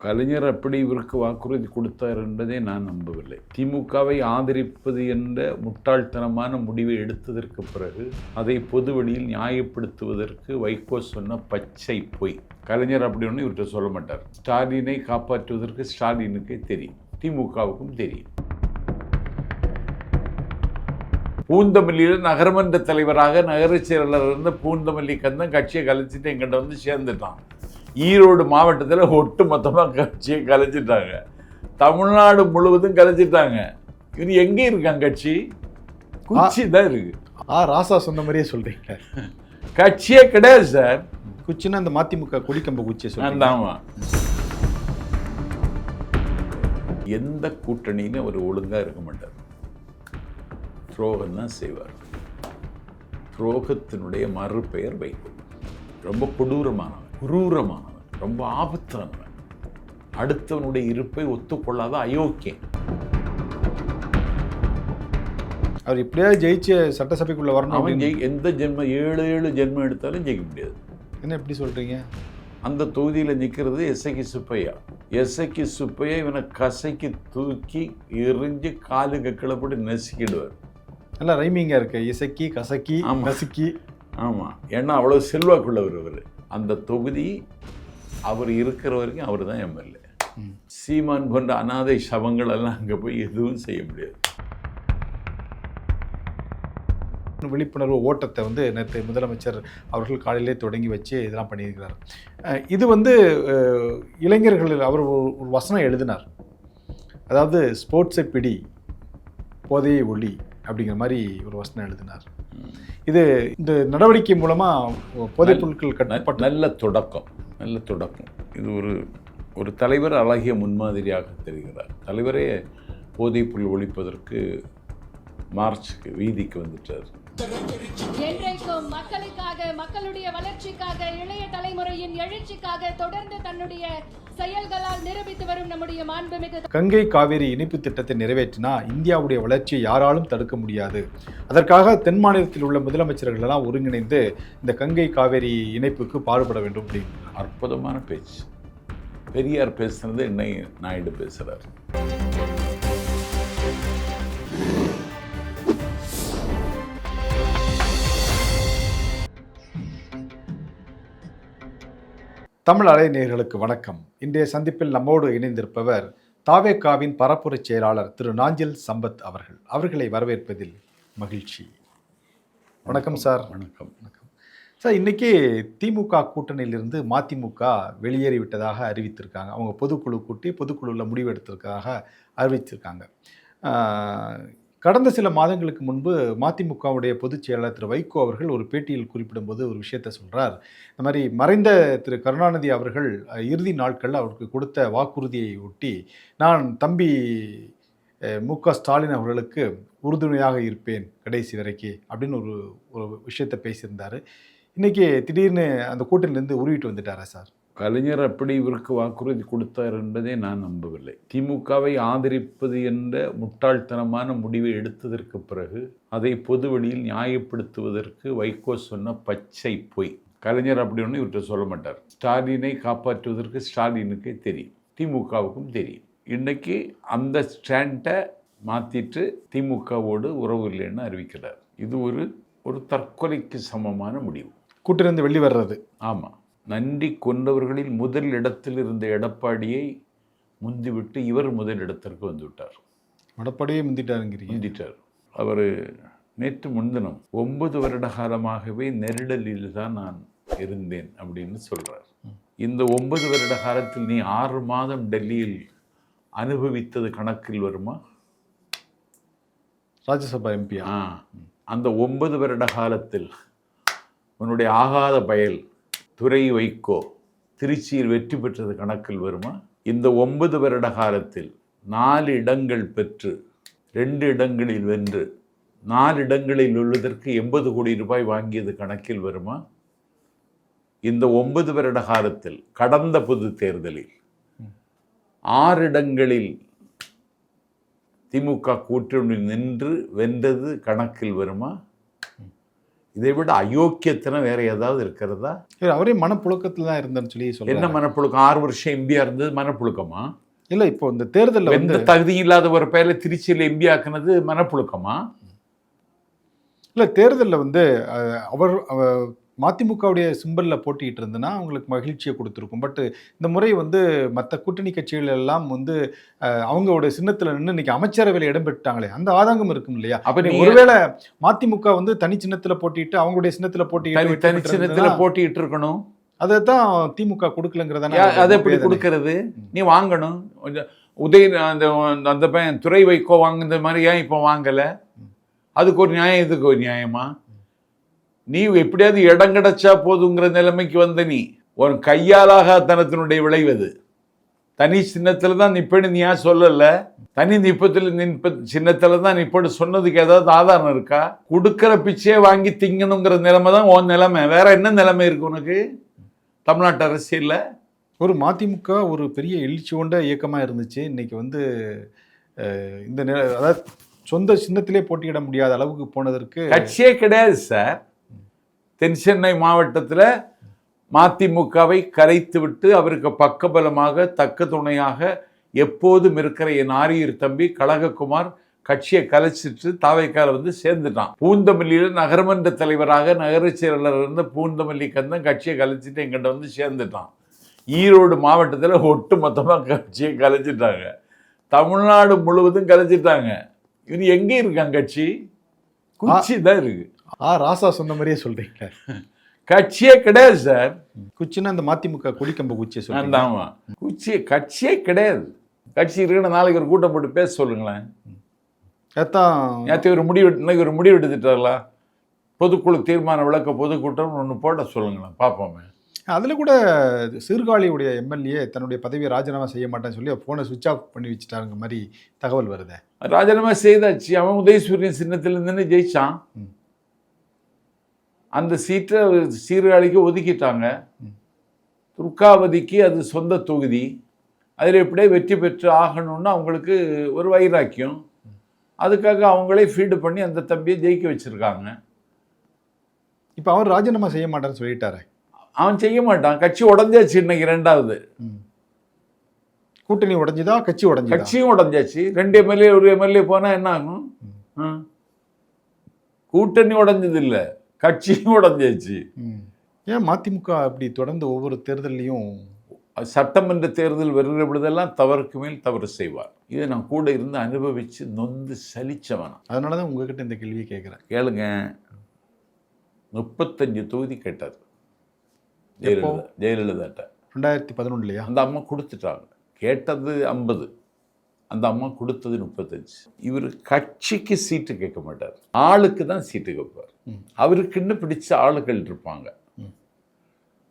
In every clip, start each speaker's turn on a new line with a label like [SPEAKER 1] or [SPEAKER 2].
[SPEAKER 1] கலைஞர் அப்படி இவருக்கு வாக்குறுதி கொடுத்தார் என்பதை நான் நம்பவில்லை. திமுகவை ஆதரிப்பது என்ற முட்டாள்தனமான முடிவை எடுத்ததற்கு பிறகு அதை பொதுவெளியில் நியாயப்படுத்துவதற்கு வைகோ சொன்ன பச்சை பொய். கலைஞர் அப்படி ஒன்று இவர்கிட்ட சொல்ல மாட்டார். ஸ்டாலினை காப்பாற்றுவதற்கு ஸ்டாலினுக்கே தெரியும், திமுகவுக்கும் தெரியும். பூந்தமல்லியில் நகரமன்ற தலைவராக நகர செயலாளர் இருந்த பூந்தமல்லி கந்தன் கட்சியை கலைச்சிட்டு எங்கிட்ட வந்து சேர்ந்துட்டான். ஈரோடு மாவட்டத்தில் ஒட்டு மொத்தமாக கட்சியை கலைச்சிட்டாங்க. தமிழ்நாடு முழுவதும் கலைச்சிட்டாங்க. இது எங்கே இருக்காங்க கட்சி? குச்சி தான் இருக்கு.
[SPEAKER 2] ராசா சொன்ன மாதிரியே சொல்றீங்க.
[SPEAKER 1] கட்சியே கிடையாது சார்.
[SPEAKER 2] குச்சின்னா அந்த மதிமுக கொடிக்கம்ப குச்சியை சொல்லுங்க.
[SPEAKER 1] ஆமா, எந்த கூட்டணின்னு அவர் ஒழுங்கா இருக்க மாட்டார். துரோகம் தான் செய்வார். துரோகத்தினுடைய மறுபெயர் வைகோ. ரொம்ப கொடூரமானவன், குரூரமானவன், ரொம்ப ஆபத்தானவன், அடுத்தவனுடைய இருப்பை ஒத்துக்கொள்ளாத அயோக்கியன்.
[SPEAKER 2] அவர் இப்படியாவது ஜெயிச்சு சட்டசபைக்குள்ள வரணும்.
[SPEAKER 1] அவன் எந்த ஜென்மம் 7 ஜென்மம் எடுத்தாலும் ஜெயிக்க முடியாது.
[SPEAKER 2] என்ன எப்படி சொல்றீங்க?
[SPEAKER 1] அந்த தொகுதியில் நிற்கிறது எஸ்ஐக்கு சுப்பையா. எஸ்ஐக்கு சுப்பையா இவனை கசைக்கு தூக்கி எரிஞ்சு காலுக்கு கிளப்படி நசுக்கிடுவார்.
[SPEAKER 2] நல்லா ரைமிங்காக இருக்கு. இசக்கி கசக்கி நசுக்கி.
[SPEAKER 1] ஆமாம், ஏன்னா அவ்வளோ செல்வாக்குள்ளவர் அவர். அந்த தொகுதி அவர் இருக்கிற வரைக்கும் அவர் தான் எம்எல்ஏ. சீமான் போன்ற அனாதை சவங்கள் எல்லாம் அங்கே போய் எதுவும் செய்ய முடியாது.
[SPEAKER 2] விழிப்புணர்வு ஓட்டத்தை வந்து நேற்று முதலமைச்சர் அவர்கள் காலையிலே தொடங்கி வச்சு இதெல்லாம் பண்ணியிருக்கிறார். இது வந்து இளைஞர்கள் அவர் ஒரு வசனம் எழுதினார். அதாவது ஸ்போர்ட்ஸை பிடி, போதையை ஒளி அப்படிங்கிற மாதிரி ஒரு வசனம் எழுதினார். இது இந்த நடவடிக்கை மூலமாக போதைப் பொருட்கள் கட்டப்பட்ட
[SPEAKER 1] நல்ல தொடக்கம். இது ஒரு தலைவர் அழகிய முன்மாதிரியாக தெரிகிறார். தலைவரே போதைப் பொருள் ஒழிப்பதற்கு மார்ச்சுக்கு வீதிக்கு வந்துட்டார்.
[SPEAKER 3] என்றைக்கும் மக்களுக்காக, மக்களுடைய வளர்ச்சிக்காக, இளைய தலைமுறையின் எழுச்சிக்காக தொடர்ந்து தன்னுடைய செயல்களால் நிரூபித்து வரும் நம்முடைய மாண்புமிகு
[SPEAKER 2] கங்கை காவேரி இணைப்பு திட்டத்தை நிறைவேற்றினா இந்தியாவுடைய வளர்ச்சியை யாராலும் தடுக்க முடியாது. அதற்காக தென் மாநிலத்தில் உள்ள முதலமைச்சர்கள் எல்லாம் ஒருங்கிணைந்து இந்த கங்கை காவேரி இணைப்புக்கு பாடுபட வேண்டும் அப்படின்னு
[SPEAKER 1] அற்புதமான பேச்சு. பெரியார் பேசுனது என்னை நாயுடு பேசுறார்.
[SPEAKER 2] தமிழ் அலை நேயர்களுக்கு வணக்கம். இன்றைய சந்திப்பில் நம்மோடு இணைந்திருப்பவர் தாவேகாவின் பரப்புரை செயலாளர் திரு நாஞ்சில் சம்பத் அவர்கள். அவர்களை வரவேற்பதில் மகிழ்ச்சி. வணக்கம் சார்.
[SPEAKER 1] வணக்கம்.
[SPEAKER 2] சார், இன்னைக்கு திமுக கூட்டணியிலிருந்து மதிமுக வெளியேறிவிட்டதாக அறிவித்திருக்காங்க. அவங்க பொதுக்குழு கூட்டி பொதுக்குழுவில் முடிவு எடுத்திருக்கிறதாக அறிவிச்சிருக்காங்க. கடந்த சில மாதங்களுக்கு முன்பு மதிமுகவுடைய பொதுச் செயலாளர் திரு வைகோ அவர்கள் ஒரு பேட்டியில் குறிப்பிடும்போது ஒரு விஷயத்தை சொல்கிறார். இந்த மாதிரி மறைந்த திரு கருணாநிதி அவர்கள் இறுதி நாட்களில் அவருக்கு கொடுத்த வாக்குறுதியை ஒட்டி நான் தம்பி மு.க. ஸ்டாலின் அவர்களுக்கு உறுதுணையாக இருப்பேன் கடைசி வரைக்கும் அப்படின்னு ஒரு விஷயத்தை பேசியிருந்தார். இன்றைக்கி திடீர்னு அந்த கூட்டணியிலேருந்து உருவிட்டு வந்துட்டாரா சார்?
[SPEAKER 1] கலைஞர் அப்படி இவருக்கு வாக்குறுதி கொடுத்தார் என்பதை நான் நம்பவில்லை. திமுகவை ஆதரிப்பது என்ற முட்டாள்தனமான முடிவை எடுத்ததற்கு பிறகு அதை பொதுவெளியில் நியாயப்படுத்துவதற்கு வைகோ சொன்ன பச்சை பொய். கலைஞர் அப்படி ஒன்று இவர்கிட்ட சொல்ல மாட்டார். ஸ்டாலினை காப்பாற்றுவதற்கு ஸ்டாலினுக்கே தெரியும், திமுகவுக்கும் தெரியும். இன்னைக்கு அந்த ஸ்டாண்டை மாற்றிட்டு திமுகவோடு உறவு இல்லைன்னு அறிவிக்கிறார். இது ஒரு தற்கொலைக்கு சமமான முடிவு.
[SPEAKER 2] கூட்டிலிருந்து வெளியே வர்றது.
[SPEAKER 1] ஆமாம், நன்றி கொண்டவர்களில் முதல் இடத்தில் இருந்த எடப்பாடியை முந்திவிட்டு இவர் முதல் இடத்திற்கு வந்துவிட்டார்.
[SPEAKER 2] எடப்பாடியே முந்திட்டார்.
[SPEAKER 1] அவர் நேற்று முன்தினம் 9 வருட காலமாகவே நெருடலில் தான் நான் இருந்தேன் அப்படின்னு சொல்கிறார். இந்த 9 வருட காலத்தில் நீ 6 மாதம் டெல்லியில் அனுபவித்தது கணக்கில் வருமா?
[SPEAKER 2] ராஜ்யசபா எம்பியா?
[SPEAKER 1] அந்த 9 வருட காலத்தில் உன்னுடைய ஆகாத பயல் துரை வைகோ திருச்சியில் வெற்றி பெற்றது கணக்கில் வருமா? இந்த 9 வருட காலத்தில் 4 இடங்கள் பெற்று 2 இடங்களில் வென்று 4 இடங்களில் உள்ளதற்கு 80 கோடி ரூபாய் வாங்கியது கணக்கில் வருமா? இந்த 9 வருட காலத்தில் கடந்த பொது தேர்தலில் 6 இடங்களில் திமுக கூட்டணி நின்று வென்றது கணக்கில் வருமா? இதை விட அயோக்கியத்தனம் வேற ஏதாவது இருக்கிறதா?
[SPEAKER 2] அவரே மனப்புழுக்கத்தில் தான் இருந்தேன்னு சொல்லி
[SPEAKER 1] என்ன
[SPEAKER 2] சொல்றாங்க.
[SPEAKER 1] மனப்புழுக்கம்? 6 வருஷம் எம்பியா இருந்தது மனப்புழுக்கமா?
[SPEAKER 2] இல்லை, இப்போ இந்த தேர்தலில்
[SPEAKER 1] எந்த தகுதியும் இல்லாத ஒரு பேரில் திருச்சியில் எம்பி ஆக்குனது மனப்புழுக்கமா?
[SPEAKER 2] இல்லை, தேர்தலில் வந்து அவர் மதிமுகவுடைய சிம்பலில் போட்டிக்கிட்டு இருந்ததுன்னா அவங்களுக்கு மகிழ்ச்சியை கொடுத்துருக்கும். பட் இந்த முறை வந்து மற்ற கூட்டணி கட்சிகள் எல்லாம் வந்து அவங்களோட சின்னத்தில் நின்று இன்னைக்கு அமைச்சரவையில் இடம் பெற்றாங்களே, அந்த ஆதங்கம் இருக்கும் இல்லையா?
[SPEAKER 1] அப்ப நீ
[SPEAKER 2] ஒருவேளை மதிமுக வந்து தனி சின்னத்தில் போட்டிட்டு அவங்களுடைய சின்னத்தில் போட்டிட்டு
[SPEAKER 1] தனி சின்னத்தில் போட்டிட்டு இருக்கணும்.
[SPEAKER 2] அதை தான் திமுக கொடுக்கலங்கிறதான.
[SPEAKER 1] அதை எப்படி கொடுக்கறது? நீ வாங்கணும். அந்த பையன் துறை வைக்கோ வாங்குற மாதிரி ஏன் இப்போ வாங்கலை? அதுக்கு ஒரு நியாயம், இதுக்கு ஒரு நியாயமா? நீ எப்படியாவது இடம் கிடைச்சா போதுங்கிற நிலைமைக்கு வந்த நீ ஒரு கையாலாகத்தனத்தினுடைய விளைவது. தனி சின்னத்தில் தான் நிப்பேன்னு நீ ஏன் சொல்லலை? தனி சின்னத்தில் தான் நிப்பேன்னு சொன்னதுக்கு ஏதாவது ஆதாரம் இருக்கா? கொடுக்குற பிச்சையே வாங்கி திங்கணுங்கிற நிலைமை தான் உன் நிலைமை. வேற என்ன நிலைமை இருக்கு உனக்கு தமிழ்நாட்டு அரசியலில்? ஒரு
[SPEAKER 2] மதிமுக ஒரு பெரிய எழுச்சி கொண்ட இயக்கமாக இருந்துச்சு. இன்னைக்கு வந்து இந்த அதாவது சொந்த சின்னத்திலே போட்டியிட முடியாத அளவுக்கு போனதற்கு
[SPEAKER 1] கட்சியே கிடையாது சார். தென் சென்னை மாவட்டத்தில் மதிமுகவை கரைத்து விட்டு அவருக்கு பக்கபலமாக தக்க துணையாக எப்போதும் இருக்கிற என் ஆரியர் தம்பி கழகக்குமார் கட்சியை கலைச்சிட்டு தாவைக்கால வந்து சேர்ந்துட்டான். பூந்தமல்லியில் நகரமன்ற தலைவராக நகர செயலாளர் இருந்த பூந்தமல்லி கந்தன் கட்சியை கலைச்சிட்டு எங்கிட்ட வந்து சேர்ந்துட்டான். ஈரோடு மாவட்டத்தில் ஒட்டு மொத்தமாக கட்சியை கலைச்சிட்டாங்க. தமிழ்நாடு முழுவதும் கலைச்சிட்டாங்க. இவன் எங்கே இருக்கான்? கட்சி குச்சி தான் இருக்கு.
[SPEAKER 2] ராசா சொன்ன மாதிரியே சொல்றீங்க.
[SPEAKER 1] கட்சியே கிடையாது சார்.
[SPEAKER 2] குச்சின்னா அந்த மதிமுக கொடிக்கம்ப குச்சியை சொல்லுங்க.
[SPEAKER 1] ஆமா, குச்சி கட்சியே கிடையாது. கட்சி இருக்குன்னு நாளைக்கு ஒரு கூட்டம் போட்டு பேச சொல்லுங்களேன். நேற்று ஒரு முடிவு எடுத்துட்டாங்களா? பொதுக்குழு தீர்மானம் விளக்க பொதுக்கூட்டம் ஒன்று போட சொல்லுங்களேன் பார்ப்போமே.
[SPEAKER 2] அதில் கூட சீர்காழியுடைய எம்எல்ஏ தன்னுடைய பதவியை ராஜினாமா செய்ய மாட்டேன்னு சொல்லி ஃபோனை சுவிட்ச் ஆஃப் பண்ணி வச்சுட்டாங்க மாதிரி தகவல் வருது.
[SPEAKER 1] ராஜினாமா செய்தாச்சு. அவன் உதயசூரியன் சின்னத்திலிருந்து ஜெயிச்சான். அந்த சீட்டை சீர்காழிக்கு ஒதுக்கிட்டாங்க. துர்காவதிக்கு அது சொந்த தொகுதி. அதில் எப்படியே வெற்றி பெற்று ஆகணும்னு அவங்களுக்கு ஒரு வைராக்கியம். அதுக்காக அவங்களே ஃபீடு பண்ணி அந்த தம்பியை ஜெயிக்க வச்சுருக்காங்க.
[SPEAKER 2] இப்போ அவர் ராஜினாமா செய்ய மாட்டான்னு சொல்லிட்டாரு.
[SPEAKER 1] அவன் செய்ய மாட்டான். கட்சி உடஞ்சாச்சு. இன்னைக்கு 2வது
[SPEAKER 2] கூட்டணி உடஞ்சுதா? கட்சியும்
[SPEAKER 1] உடஞ்சாச்சு. 2 எம்எல்ஏ ஒரு எம்எல்ஏ போனால் என்ன ஆகும்? கூட்டணி உடஞ்சது இல்லை, கட்சியும் உடஞ்சாச்சு.
[SPEAKER 2] ஏன் மதிமுக அப்படி தொடர்ந்து ஒவ்வொரு தேர்தலையும்
[SPEAKER 1] சட்டமன்ற தேர்தல் வருகிற பொழுதெல்லாம் தவறுக்கு மேல் தவறு செய்வார். இதை நான் கூட இருந்து அனுபவித்து நொந்து சலிச்சவன்.
[SPEAKER 2] அதனால தான் உங்ககிட்ட இந்த கேள்வியை கேட்குறேன்.
[SPEAKER 1] கேளுங்க. 35 தொகுதி கேட்டார் ஜெயலலிதாட்ட
[SPEAKER 2] 2011.
[SPEAKER 1] அந்த அம்மா கொடுத்துட்டாங்க. கேட்டது 50, அந்த அம்மா கொடுத்தது 35. இவர் கட்சிக்கு சீட்டு கேட்க மாட்டார், ஆளுக்கு தான் சீட்டு கேட்பார். அவருக்குன்னு பிடிச்ச ஆளுகள் இருப்பாங்க,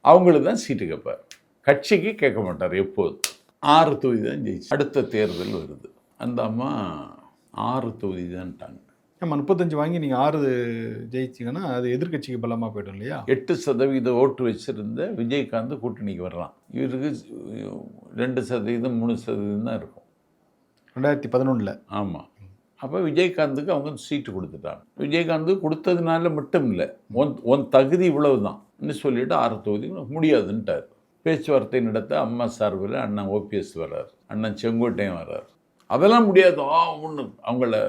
[SPEAKER 1] அவங்களுக்கு தான் சீட்டு கேட்பார். கட்சிக்கு கேட்க மாட்டார் எப்போது. 6 தொகுதி தான் ஜெயிச்சு. அடுத்த தேர்தல் வருது, அந்த அம்மா 6 தொகுதி தான்ட்டாங்க.
[SPEAKER 2] நம்ம 35 வாங்கி நீங்கள் 6 ஜெயிச்சிங்கன்னா அது எதிர்கட்சிக்கு பலமாக போய்டும் இல்லையா?
[SPEAKER 1] 8% ஓட்டு வச்சுருந்த விஜயகாந்த் கூட்டணிக்கு வரலாம். இவருக்கு 2%, 3% தான் இருக்கும்
[SPEAKER 2] 2011.
[SPEAKER 1] ஆமாம். அப்போ விஜயகாந்துக்கு அவங்க சீட்டு கொடுத்துட்டாங்க. விஜயகாந்து கொடுத்ததுனால மட்டும் இல்லை, ஒன் தகுதி இவ்வளவு தான் சொல்லிவிட்டு 6 தொகுதி முடியாதுன்ட்டார். பேச்சுவார்த்தை நடத்த அம்மா சார்பில் அண்ணன் ஓபிஎஸ் வர்றார், அண்ணன் செங்கோட்டையன் வர்றார். அதெல்லாம் முடியாது ஒன்று அவங்கள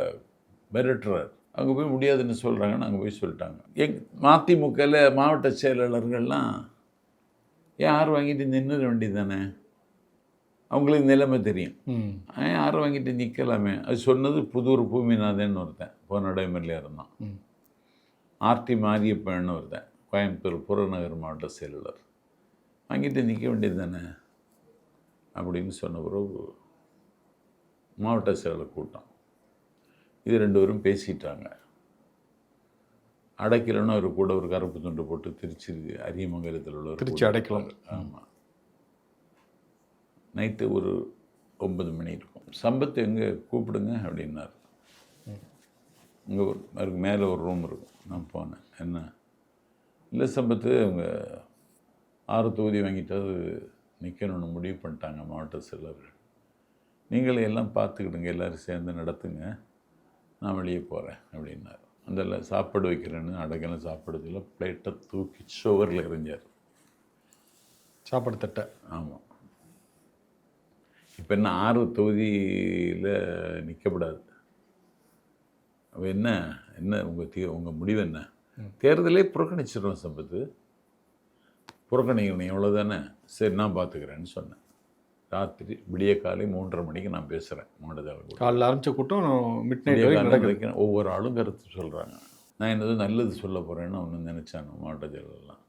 [SPEAKER 1] மிரட்டுறார். அங்கே போய் முடியாதுன்னு சொல்கிறாங்க. நாங்கள் போய் சொல்லிட்டாங்க. மதிமுகவில் மாவட்ட செயலாளர்கள்லாம் ஏன் 6 வாங்கிட்டு நின்றுட வேண்டியது தானே, அவங்களுக்கு நிலைமை தெரியும். ஏன் 6 வாங்கிட்டு நிற்கலாமே. அது சொன்னது புதூர் பூமிநாதன் ஒருத்தன், போன எம்எல்ஏ இருந்தான். ஆர்டி மாரியப்பன்னு ஒருத்தன், கோயம்புத்தூர் புறநகர் மாவட்ட செயலாளர். வாங்கிட்டு நிற்க வேண்டியது தானே அப்படின்னு சொன்ன பிறகு மாவட்ட செயலாளர் கூட்டம். இது 2 பேரும் பேசிட்டாங்க. அடைக்கலன்னு அவர் கூட ஒரு கருப்பு துண்டு போட்டு திருச்சி அரியமங்கலத்தில் உள்ள
[SPEAKER 2] திருச்சி அடைக்கலாம்.
[SPEAKER 1] ஆமாம். நைட்டு ஒரு 9 மணி இருக்கும். சம்பத்து எங்கே கூப்பிடுங்க அப்படின்னார். இங்கே அவருக்கு மேலே ஒரு ரூம் இருக்கும். நான் போனேன். என்ன இல்லை சம்பத்து, அவங்க 6 தொகுதி வாங்கிட்டாவது நிற்கணும்னு முடிவு பண்ணிட்டாங்க மாவட்ட செயலர்கள். நீங்களே எல்லாம் பார்த்துக்கிடுங்க, எல்லோரும் சேர்ந்து நடத்துங்க, நான் வெளியே போகிறேன் அப்படின்னார். அதில் சாப்பாடு வைக்கிறேன்னு அடங்கெல்லாம் சாப்பாடுல பிளேட்டை தூக்கி சுவரில் எறிஞ்சார்.
[SPEAKER 2] சாப்பாடு தட்டை.
[SPEAKER 1] ஆமாம். இப்போ என்ன 6 தொகுதியில் நிற்கப்படாது. அப்போ என்ன என்ன உங்கள் முடிவு என்ன? தேர்தலே புறக்கணிச்சிடுறோம் சம்பத்து. புறக்கணிக்கணும் எவ்வளோதானே. சரி நான் பார்த்துக்கிறேன்னு சொன்னேன். ராத்திரி விடிய காலை 3:30 மணிக்கு நான் பேசுகிறேன் மாவட்ட
[SPEAKER 2] காலையில் ஆரம்பித்த கூட்டம் மிட் நைட்
[SPEAKER 1] நடக்கிறேன். ஒவ்வொரு ஆளும் கருத்து சொல்கிறாங்க. நான் என்னது நல்லது சொல்ல போகிறேன்னு ஒன்று நினச்சானு மாவட்ட செயலெல்லாம்.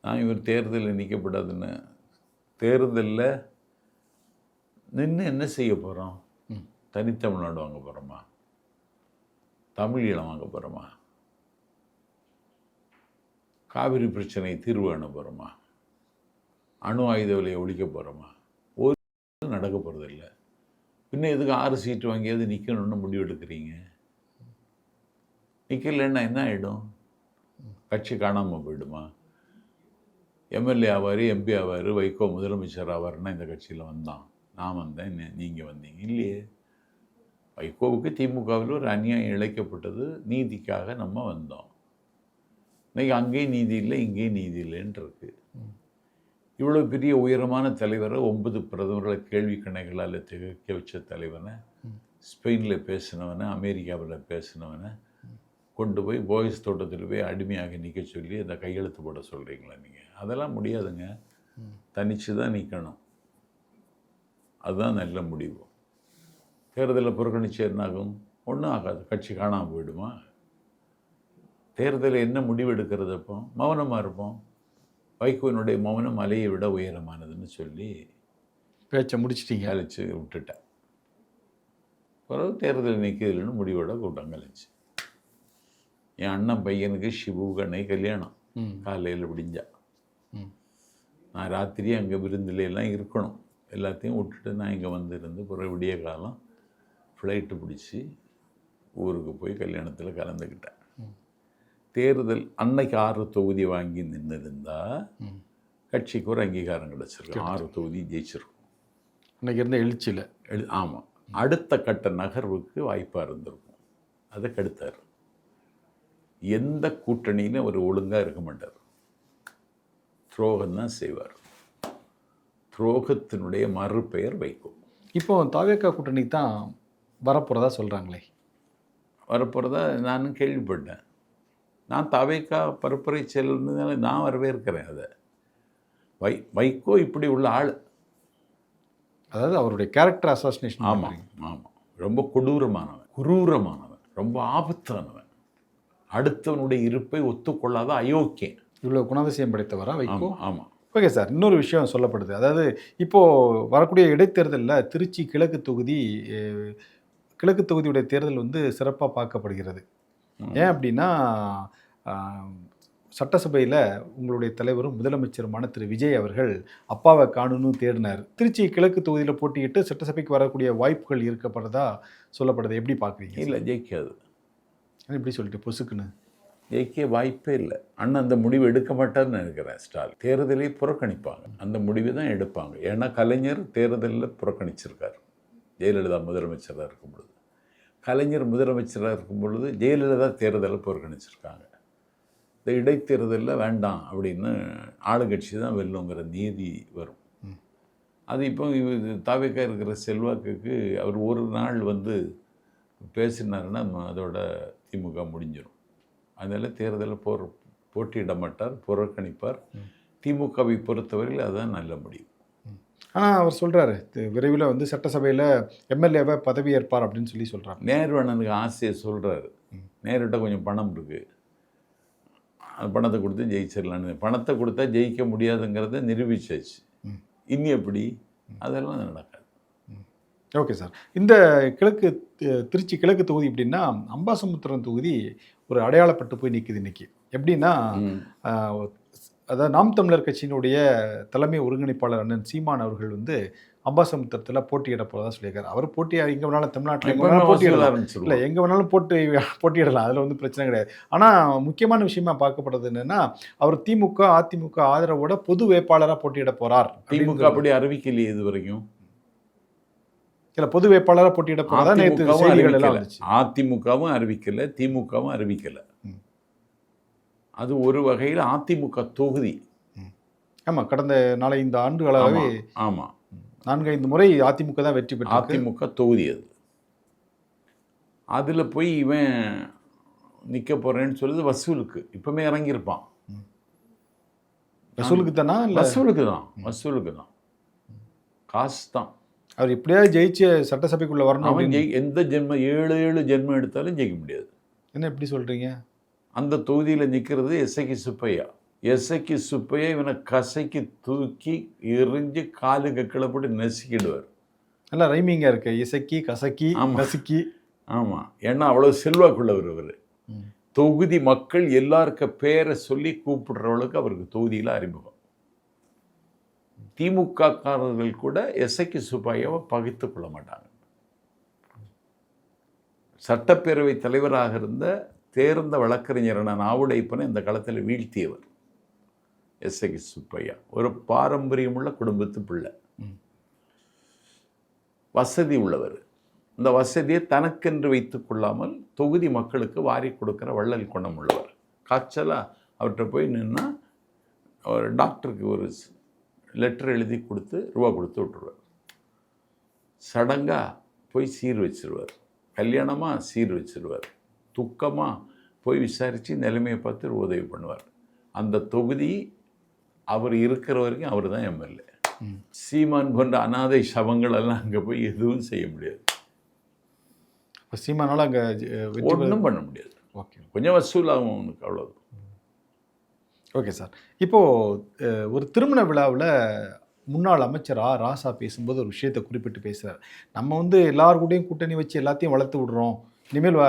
[SPEAKER 1] நான் இவர் தேர்தலில் நிற்கப்படாதுன்னு. தேர்தலில் நின்று என்ன செய்ய போகிறோம்? தனித்தமிழ்நாடு வாங்க போகிறோமா? தமிழீழம் வாங்க போகிறோமா? காவிரி பிரச்சனை தீர்வு காண போகிறோமா? அணு ஆயுத விலையை ஒழிக்க போகிறோமா? ஒரு நடக்க போகிறதில்ல. இன்னும் எதுக்கு 6 சீட்டு வாங்கியாவது நிற்கணும்னு முடிவு எடுக்கிறீங்க? நிற்கலைன்னா என்ன ஆகிடும்? கட்சி காணாமல் போயிடுமா? எம்எல்ஏ ஆவார், எம்பி ஆவார், வைகோ முதலமைச்சர் ஆவார்னா இந்த கட்சியில் வந்தான், நான் வந்தேன், நீங்கள் வந்தீங்க இல்லையே. வைகோவுக்கு திமுகவில் ஒரு அநியாயம் இழைக்கப்பட்டது, நீதிக்காக நம்ம வந்தோம். இன்றைக்கி அங்கேயும் நீதி இல்லை, இங்கேயும் நீதி இல்லைன்னு இருக்கு. இவ்வளோ பெரிய உயரமான தலைவரை 9 பிரதமர்களை கேள்வி கணைகளால் திகைக்க வச்ச தலைவனை, ஸ்பெயினில் பேசினவனை, அமெரிக்காவில் பேசினவனை கொண்டு போய் போயஸ் தோட்டத்தில் போய் அடிமையாக நிற்க சொல்லி அந்த கையெழுத்து போட சொல்கிறீங்களா நீங்கள்? அதெல்லாம் முடியாதுங்க. தனித்து தான் நிற்கணும். அதுதான் நல்ல முடிவு. தேர்தலில் புறக்கணிச்சு என்னாகும்? ஒன்றும் ஆகாது. கட்சி காணாமல் போயிடுமா? தேர்தலில் என்ன முடிவு எடுக்கிறது? அப்போ மௌனமாக இருப்போம். வைகோவினுடைய மௌனம் மலையை விட உயரமானதுன்னு சொல்லி
[SPEAKER 2] பேச்சை முடிச்சிட்டிங்க.
[SPEAKER 1] கழிச்சு விட்டுட்டேன். பிறகு தேர்தல் நிற்கிறதுன்னு முடிவோட கூட்டம் கழிச்சு. என் அண்ணன் பையனுக்கு ஷிபு கண்ணை கல்யாணம் காலையில் விடிஞ்சா. நான் ராத்திரி அங்கே விருந்திலாம் இருக்கணும். எல்லாத்தையும் விட்டுட்டு நான் இங்கே வந்துருந்து பிறகு விடிய காலம் ஃப்ளைட்டு பிடிச்சி ஊருக்கு போய் கல்யாணத்தில் கலந்துக்கிட்டேன். தேர்தல் அன்னைக்கு 6 தொகுதி வாங்கி நின்று இருந்தால் கட்சிக்கு ஒரு அங்கீகாரம் கிடச்சிருக்கும். 6 தொகுதி ஜெயிச்சிருக்கும்
[SPEAKER 2] அன்றைக்கி இருந்த எழுச்சியில்.
[SPEAKER 1] ஆமாம். அடுத்த கட்ட நகர்வுக்கு வாய்ப்பாக இருந்திருக்கும். அதை கெடுத்தார். எந்த கூட்டணியிலும் அவர் ஒழுங்காக இருக்க மாட்டார். துரோகம் தான் செய்வார். துரோகத்தினுடைய மறுபெயர் வைகோ. இப்போ
[SPEAKER 2] தாவேகா கூட்டணி தான் வரப்போகிறதா சொல்கிறாங்களே.
[SPEAKER 1] வரப்போகிறதா நானும் கேள்விப்பட்டேன். நான் தாவேகா பரப்புரை செயல்னால நான் வரவேற்கிறேன் அதை. வைகோ இப்படி உள்ள ஆள்.
[SPEAKER 2] அதாவது அவருடைய கேரக்டர் அசாசினேஷன்.
[SPEAKER 1] ஆமாம் ஆமாம். ரொம்ப கொடூரமானவன், குரூரமானவன், ரொம்ப ஆபத்தானவன், அடுத்தவனுடைய இருப்பை ஒத்துக்கொள்ளாத அயோக்கியன்.
[SPEAKER 2] இவ்வளோ குணாதிசயம் படைத்தவரா வைகோ?
[SPEAKER 1] ஆமாம்.
[SPEAKER 2] ஓகே சார், இன்னொரு விஷயம் சொல்லப்படுது. அதாவது இப்போது வரக்கூடிய இடைத்தேர்தலில் திருச்சி கிழக்கு தொகுதியுடைய தேர்தல் வந்து சிறப்பாக பார்க்கப்படுகிறது. ஏன் அப்படின்னா சட்டசபையில் உங்களுடைய தலைவரும் முதலமைச்சருமான திரு விஜய் அவர்கள் அப்பாவை காணணும்னு தேடினார். திருச்சி கிழக்கு தொகுதியில் போட்டியிட்டு சட்டசபைக்கு வரக்கூடிய வாய்ப்புகள் இருக்கப்படுறதா சொல்லப்படுது. எப்படி பார்க்குறீங்க?
[SPEAKER 1] இல்லை, ஜெயிக்காது.
[SPEAKER 2] எப்படி சொல்லிட்டு பொசுக்குன்னு
[SPEAKER 1] ஜெயிக்க வாய்ப்பே இல்லை. அண்ணன் அந்த முடிவு எடுக்க மாட்டார்னு நினைக்கிறேன். ஸ்டாலின் தேர்தலை புறக்கணிப்பாங்க. அந்த முடிவு தான் எடுப்பாங்க. ஏன்னா கலைஞர் தேர்தலில் புறக்கணிச்சிருக்கார். ஜெயலலிதா முதலமைச்சராக இருக்கும் பொழுது, கலைஞர் முதலமைச்சராக இருக்கும் பொழுது ஜெயலலிதா தேர்தலை புறக்கணிச்சிருக்காங்க. இந்த இடைத்தேர்தலில் வேண்டாம் அப்படின்னு ஆளுங்கட்சி தான் வெல்லுங்கிற நீதி வரும். அது இப்போ தாவேக்கா இருக்கிற செல்வாக்குக்கு அவர் ஒரு நாள் வந்து பேசினாருன்னா அதோட திமுக முடிஞ்சிடும். அதனால் தேர்தலில் போட்டியிட மாட்டார், புறக்கணிப்பார். திமுகவை பொறுத்தவரையில் அதுதான் நல்ல முடிவு.
[SPEAKER 2] ஆனால் அவர் சொல்கிறாரு விரைவில் வந்து சட்டசபையில் எம்எல்ஏவை பதவியேற்பார் அப்படின்னு சொல்கிறார்.
[SPEAKER 1] நேரு அண்ணனுக்கு ஆசையை சொல்கிறாரு. நேருகிட்ட கொஞ்சம் பணம் இருக்குது, அந்த பணத்தை கொடுத்து ஜெயிச்சிடலான்னு. பணத்தை கொடுத்தா ஜெயிக்க முடியாதுங்கிறத நிரூபிச்சாச்சு. இனி எப்படி? அதெல்லாம் நடக்காது.
[SPEAKER 2] ஓகே சார், இந்த திருச்சி கிழக்கு தொகுதி எப்படின்னா அம்பாசமுத்திரம் தொகுதி ஒரு அடையாளப்பட்டு போய் நிற்குது இன்றைக்கி. எப்படின்னா அதாவது நாம் தமிழர் கட்சியினுடைய தலைமை ஒருங்கிணைப்பாளர் அண்ணன் சீமான் அவர்கள் வந்து அம்பாசமுத்திரத்தில் போட்டியிட போகிறதா சொல்லியிருக்காரு. அவர் எங்கே வேணாலும் தமிழ்நாட்டில் எங்கே வேணாலும் போட்டியிடலாம், இல்லை எங்கே வேணாலும் போட்டியிடலாம், அதில் வந்து பிரச்சனை கிடையாது. ஆனால் முக்கியமான விஷயமா பார்க்கப்படுறது என்னென்னா அவர் திமுக அதிமுக ஆதரவோட பொது வேட்பாளராக போட்டியிட போகிறார்.
[SPEAKER 1] திமுக அப்படி அறிவிக்கலையே இது வரைக்கும்.
[SPEAKER 2] இல்லை பொது வேட்பாளராக போட்டியிட போகிறதா நேற்று
[SPEAKER 1] அதிமுகவும்
[SPEAKER 2] செய்திகள் எல்லாம்
[SPEAKER 1] அறிவிக்கல,
[SPEAKER 2] வந்துச்சு.
[SPEAKER 1] அதிமுகவும் அறிவிக்கல, திமுகவும் அறிவிக்கல. அது ஒரு வகையில் அதிமுக தொகுதி.
[SPEAKER 2] ஆமாம், கடந்த 4-5 ஆண்டுகளாகவே
[SPEAKER 1] ஆமாம்
[SPEAKER 2] 4-5 முறை அதிமுக தான் வெற்றி பெற்று.
[SPEAKER 1] அதிமுக தொகுதி அது. அதில் போய் இவன் நிற்க போகிறேன்னு சொல்லுது வசூலுக்கு. இப்போமே இறங்கியிருப்பான்.
[SPEAKER 2] வசூலுக்கு தானா இல்லை?
[SPEAKER 1] வசூலுக்கு தான் காசு தான்.
[SPEAKER 2] அவர் எப்படியாவது ஜெயிச்சு சட்டசபைக்குள்ளே வரணும்
[SPEAKER 1] அவன்
[SPEAKER 2] அப்படின்னு.
[SPEAKER 1] எந்த ஜென்மம் 7 ஜென்மம் எடுத்தாலும் ஜெயிக்க முடியாது.
[SPEAKER 2] என்ன எப்படி சொல்கிறீங்க?
[SPEAKER 1] அந்த தொகுதியில் நிற்கிறது எஸ்ஐக்கு சுப்பையா. எஸ்ஐக்கு சுப்பையா இவனை கசைக்கு தூக்கி எரிஞ்சு காலுக்கு கீழே போட்டு நசுக்கிடுவார்.
[SPEAKER 2] நல்லா ரைமிங்காக இருக்கு, இசக்கி கசக்கி நசுக்கி.
[SPEAKER 1] ஆமாம், ஏன்னா அவ்வளோ செல்வாக்குள்ளவர் அவர். தொகுதி மக்கள் எல்லாருக்க பேரை சொல்லி கூப்பிடுறவளுக்கு அவருக்கு தொகுதியில் அறிமுகம். திமுக காரர்கள் கூட எஸ்ஐக்கு சுப்பையாவை பகைத்து கொள்ள மாட்டாங்க. சட்டப்பேரவை தலைவராக இருந்த தேர்ந்த வழக்கறிஞரான நாவுடைப்பனை இந்த காலத்தில் வீழ்த்தியவர் எஸ்ஐக்கு சுப்பையா. ஒரு பாரம்பரியமுள்ள குடும்பத்து பிள்ளை, வசதி உள்ளவர். இந்த வசதியை தனக்கென்று வைத்துக் கொள்ளாமல் தொகுதி மக்களுக்கு வாரி கொடுக்குற வள்ளல் குணம் உள்ளவர். காய்ச்சலாக அவர்கிட்ட போய் நின்னா அவர் டாக்டருக்கு ஒரு லெட்டர் எழுதி கொடுத்து ரூபா கொடுத்து விட்டுருவார். சடங்காக போய் சீர் வச்சிருவார், கல்யாணமாக சீர் வச்சிருவார், துக்கமாக போய் விசாரித்து நிலைமையை பார்த்து உதவி பண்ணுவார். அந்த தொகுதி அவர் இருக்கிற வரைக்கும் அவர் தான் எம்எல்ஏ. சீமான் போன்ற அனாதை சவங்களெல்லாம் அங்கே போய் எதுவும் செய்ய முடியாது.
[SPEAKER 2] இப்போ சீமானால் அங்கே
[SPEAKER 1] ஒன்றும் பண்ண முடியாது.
[SPEAKER 2] ஓகே,
[SPEAKER 1] கொஞ்சம் வசூலாகும் அவனுக்கு, அவ்வளோ.
[SPEAKER 2] Okay sir. இப்போது ஒரு திருமண விழாவில் முன்னாள் அமைச்சர் ராசா பேசும்போது ஒரு விஷயத்தை குறிப்பிட்டு பேசுகிறார். நம்ம வந்து எல்லாருக்கூடையும் கூட்டணி வச்சு எல்லாத்தையும் வளர்த்து விடுறோம், இனிமேல்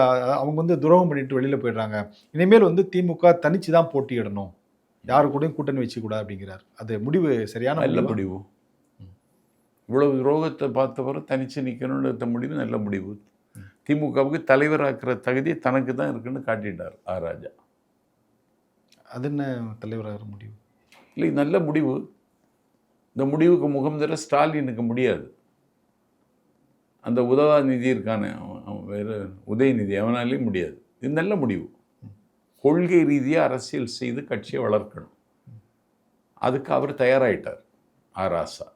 [SPEAKER 2] அவங்க வந்து துரோகம் பண்ணிட்டு வெளியில் போயிடுறாங்க, இனிமேல் வந்து திமுக தனிச்சு தான் போட்டியிடணும், யாரு கூடயும் கூட்டணி வச்சுக்கூடாது அப்படிங்கிறார். அது முடிவு சரியான
[SPEAKER 1] நல்ல முடிவு. இவ்வளவு துரோகத்தை பார்த்தவரை தனிச்சு நிற்கணுன்ற முடிவு நல்ல முடிவு. திமுகவுக்கு தலைவராக்கிற தகுதி தனக்கு தான் இருக்குன்னு காட்டிட்டார் ராஜா.
[SPEAKER 2] அது என்ன தலைவராக முடிவு
[SPEAKER 1] இல்லை, நல்ல முடிவு. இந்த முடிவுக்கு முகம் தர ஸ்டாலினுக்கு முடியாது. அந்த உதவாநிதி இருக்கான வேறு உதயநிதி, அவனாலேயும் முடியாது. இது நல்ல முடிவு. கொள்கை ரீதியாக அரசியல் செய்து கட்சியை வளர்க்கணும், அதுக்கு அவர் தயாராகிட்டார் ராசா.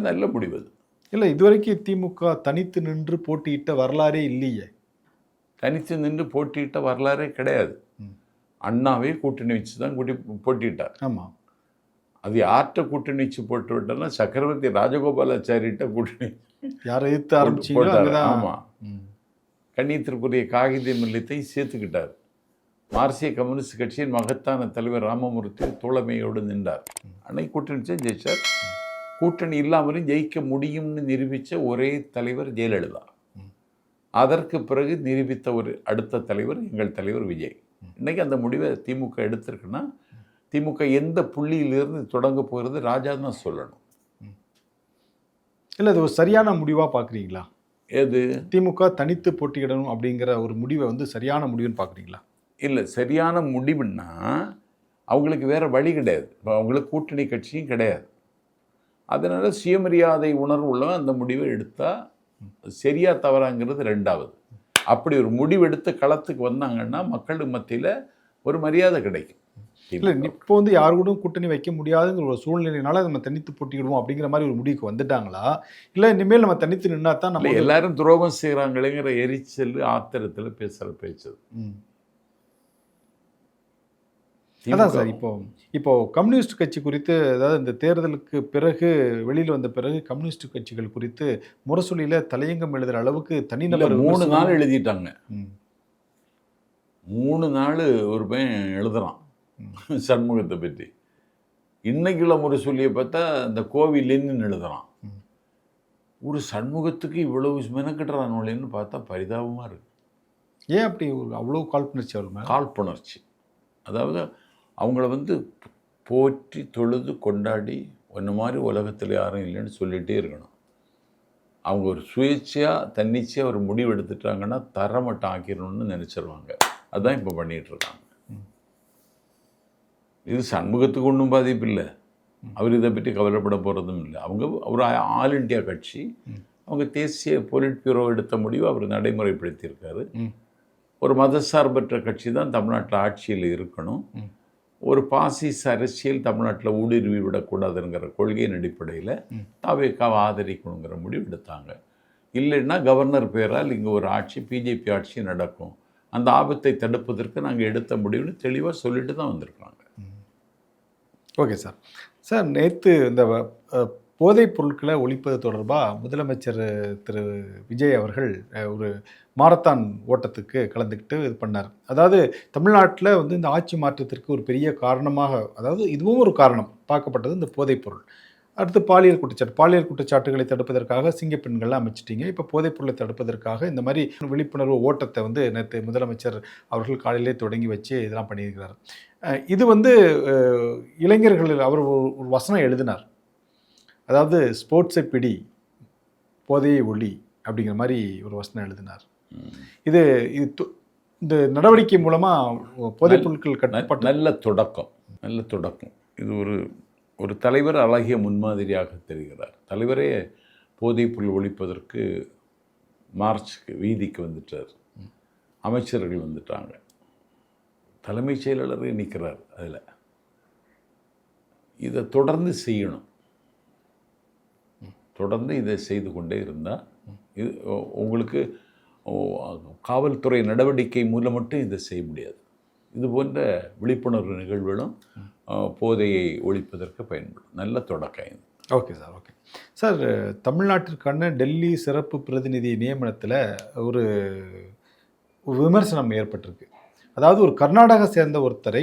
[SPEAKER 1] நல்ல முடிவு அது.
[SPEAKER 2] இல்லை, இதுவரைக்கும் திமுக தனித்து நின்று போட்டியிட்ட வரலாறே இல்லையே.
[SPEAKER 1] தனித்து நின்று போட்டியிட்ட வரலாறே கிடையாது. அண்ணாவே கூட்டணி வச்சு தான் போட்டிட்டார்.
[SPEAKER 2] ஆமாம்,
[SPEAKER 1] அது யார்கிட்ட கூட்டணி வச்சு போட்டு விட்டோம்னா சக்கரவர்த்தி ராஜகோபாலாச்சாரிட்ட கூட்டணி
[SPEAKER 2] யாரை எதிர்த்து ஆரம்பிச்சிங்களோ.
[SPEAKER 1] ஆமாம், கண்ணியத்திற்குரிய காகித மில்லத்தை சேர்த்துக்கிட்டார். மார்க்சிய கம்யூனிஸ்ட் கட்சியின் மகத்தான தலைவர் ராமமூர்த்தி தோழமையோடு நின்றார். அன்னைக்கு கூட்டணி வச்சா ஜெயிச்சார். கூட்டணி இல்லாமலும் ஜெயிக்க முடியும்னு நிரூபித்த ஒரே தலைவர் ஜெயலலிதா. அதற்கு பிறகு நிரூபித்த ஒரு அடுத்த தலைவர் எங்கள் தலைவர் விஜய். இன்றைக்கி அந்த முடிவை திமுக எடுத்திருக்குன்னா திமுக எந்த புள்ளியிலிருந்து தொடங்க போகிறது ராஜா தான் சொல்லணும்.
[SPEAKER 2] இல்லை, அது ஒரு சரியான முடிவாக பார்க்குறீங்களா?
[SPEAKER 1] எது?
[SPEAKER 2] திமுக தனித்து போட்டியிடணும் அப்படிங்கிற ஒரு முடிவை வந்து சரியான முடிவுன்னு பார்க்குறீங்களா?
[SPEAKER 1] இல்லை, சரியான முடிவுன்னா அவங்களுக்கு வேறு வழி கிடையாது. இப்போ அவங்களுக்கு கூட்டணி கட்சியும் கிடையாது. அதனால் சுயமரியாதை உணர்வு உள்ளவன் அந்த முடிவை எடுத்தால் சரியா தவறாங்கிறது ரெண்டாவது. அப்படி ஒரு முடிவெடுத்து களத்துக்கு வந்தாங்கன்னா மக்கள் மத்தியில் ஒரு மரியாதை கிடைக்கும்.
[SPEAKER 2] இல்லை, இப்போ வந்து யாரு கூட கூட்டணி வைக்க முடியாதுங்கிற ஒரு சூழ்நிலையினால நம்ம தனித்து போட்டிக்கிடுவோம் அப்படிங்கிற மாதிரி ஒரு முடிவுக்கு வந்துட்டாங்களா? இல்லை இனிமேல் நம்ம தனித்து நின்னா தான் நம்ம
[SPEAKER 1] எல்லாரும் துரோகம் செய்கிறாங்களேங்கிற எரிச்சல் ஆத்திரத்தில் பேசுகிற பேச்சு.
[SPEAKER 2] அதான் சார், இப்போ கம்யூனிஸ்ட் கட்சி குறித்து, அதாவது இந்த தேர்தலுக்கு பிறகு வெளியில் வந்த பிறகு கம்யூனிஸ்ட் கட்சிகள் குறித்து முரசொலியில் தலையங்கம் எழுதுகிற அளவுக்கு தனிநபர்
[SPEAKER 1] 3 நாள் எழுதிட்டாங்க. 3 நாள் ஒரு பையன் எழுதுறான் சண்முகத்தை பற்றி. இன்னைக்குள்ள முரசொலியை பார்த்தா இந்த கோவிலின்னு எழுதுறான். ஒரு சண்முகத்துக்கு இவ்வளவு மெனக்கிட்டுறானோன்னு பார்த்தா பரிதாபமாக இருக்கு.
[SPEAKER 2] ஏன் அப்படி அவ்வளோ காழ்ப்புணர்ச்சி? அவர்
[SPEAKER 1] காழ்ப்புணர்ச்சி, அதாவது அவங்கள வந்து போற்றி தொழுது கொண்டாடி ஒன்று மாதிரி உலகத்தில் யாரும் இல்லைன்னு சொல்லிகிட்டே இருக்கணும். அவங்க ஒரு சுயேட்சையாக தன்னிச்சையாக ஒரு முடிவு எடுத்துட்டாங்கன்னா தரமட்டம் ஆக்கிடணும்னு நினச்சிருவாங்க. அதுதான் இப்போ பண்ணிகிட்ருக்காங்க. இது சண்முகத்துக்கு ஒன்றும் பாதிப்பு இல்லை, அவர் இதை பற்றி கவலைப்பட போகிறதும் இல்லை. அவங்க ஒரு ஆல் இண்டியா கட்சி, அவங்க தேசிய பொலிட் பியூரோ எடுத்த முடிவு அவர் நடைமுறைப்படுத்தியிருக்காரு. ஒரு மதசார்பற்ற கட்சி தான் தமிழ்நாட்டில் ஆட்சியில் இருக்கணும், ஒரு பாசிச அரசியல் தமிழ்நாட்டில் ஊடுருவி விடக்கூடாதுங்கிற கொள்கையின் அடிப்படையில் தாவேக்காவை ஆதரிக்கணுங்கிற முடிவு எடுத்தாங்க. இல்லைன்னா கவர்னர் பேரால் இங்கே ஒரு ஆட்சி, பிஜேபி ஆட்சி நடக்கும், அந்த ஆபத்தை தடுப்பதற்கு நாங்கள் எடுத்த முடிவுன்னு தெளிவாக சொல்லிட்டு தான் வந்திருக்காங்க.
[SPEAKER 2] Okay sir. சார், நேற்று இந்த போதைப் பொருட்களை ஒழிப்பது தொடர்பாக முதலமைச்சர் திரு விஜய் அவர்கள் ஒரு மாரத்தான் ஓட்டத்துக்கு கலந்துக்கிட்டு இது பண்ணார். அதாவது தமிழ்நாட்டில் வந்து இந்த ஆட்சி மாற்றத்திற்கு ஒரு பெரிய காரணமாக, அதாவது இதுவும் ஒரு காரணம் பார்க்கப்பட்டது இந்த போதைப் பொருள். அடுத்து பாலியல் குற்றச்சாட்டுகளை தடுப்பதற்காக சிங்கப்பெண்கள்லாம் அமைச்சிட்டிங்க. இப்போ போதைப் பொருளை தடுப்பதற்காக இந்த மாதிரி விழிப்புணர்வு ஓட்டத்தை வந்து நேற்று முதலமைச்சர் அவர்கள் காலையிலே தொடங்கி வச்சு இதெல்லாம் பண்ணியிருக்கிறார். இது வந்து இளைஞர்கள் அவர் ஒரு வசனம் எழுதினார். அதாவது ஸ்போர்ட்ஸை பிடி, போதையை ஒளி அப்படிங்கிற மாதிரி ஒரு வசனம் எழுதினார். இது இந்த நடவடிக்கை மூலமாக போதைப் பொருட்கள் கட்டுப்பாட்டு
[SPEAKER 1] நல்ல தொடக்கம். இது ஒரு தலைவர் அழகிய முன்மாதிரியாக தெரிகிறார். தலைவரே போதைப் பொருள் ஒழிப்பதற்கு மார்ச்சுக்கு வீதிக்கு வந்துட்டார், அமைச்சர்கள் வந்துட்டாங்க, தலைமைச் செயலாளர் நிற்கிறார். அதில் இதை தொடர்ந்து செய்யணும், தொடர்ந்து இதை செய்து கொண்டே இருந்தால் இது உங்களுக்கு காவல்துறை நடவடிக்கை மூலம் மட்டும் இதை செய்ய முடியாது. இது போன்ற விழிப்புணர்வு நிகழ்வுகளும் போதையை ஒழிப்பதற்கு பயன்படும். நல்ல தொடக்கம் இது.
[SPEAKER 2] Okay sir. ஓகே சார், தமிழ்நாட்டிற்கான டெல்லி சிறப்பு பிரதிநிதி நியமனத்தில் ஒரு விமர்சனம் ஏற்பட்டிருக்கு. அதாவது ஒரு கர்நாடகா சேர்ந்த ஒருத்தரை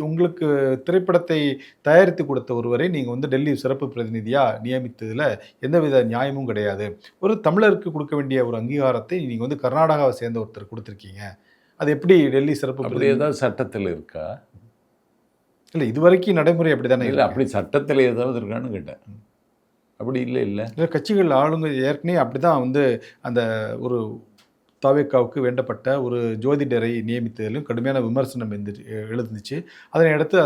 [SPEAKER 2] உங்களுக்கு திரைப்படத்தை தயாரித்து கொடுத்த ஒருவரை நீங்கள் வந்து டெல்லி சிறப்பு பிரதிநிதியாக நியமித்ததில் எந்தவித நியாயமும் கிடையாது. ஒரு தமிழருக்கு கொடுக்க வேண்டிய ஒரு அங்கீகாரத்தை நீங்கள் வந்து கர்நாடகாவை சேர்ந்த ஒருத்தர் கொடுத்துருக்கீங்க. அது எப்படி டெல்லி சிறப்பு
[SPEAKER 1] அப்படி ஏதாவது சட்டத்தில் இருக்கா?
[SPEAKER 2] இல்லை, இது வரைக்கும் நடைமுறை அப்படி தானே
[SPEAKER 1] இல்லை. அப்படி சட்டத்தில் ஏதாவது இருக்கான்னு கேட்டேன். அப்படி இல்லை.
[SPEAKER 2] கட்சிகள் ஆளுங்க ஏற்கனவே அப்படி தான் வந்து அந்த ஒரு தாவேக்காவுக்கு வேண்டப்பட்ட ஒரு ஜோதிடரை நியமித்ததிலும் கடுமையான விமர்சனம் எழுந்துச்சு. அதனை அடுத்து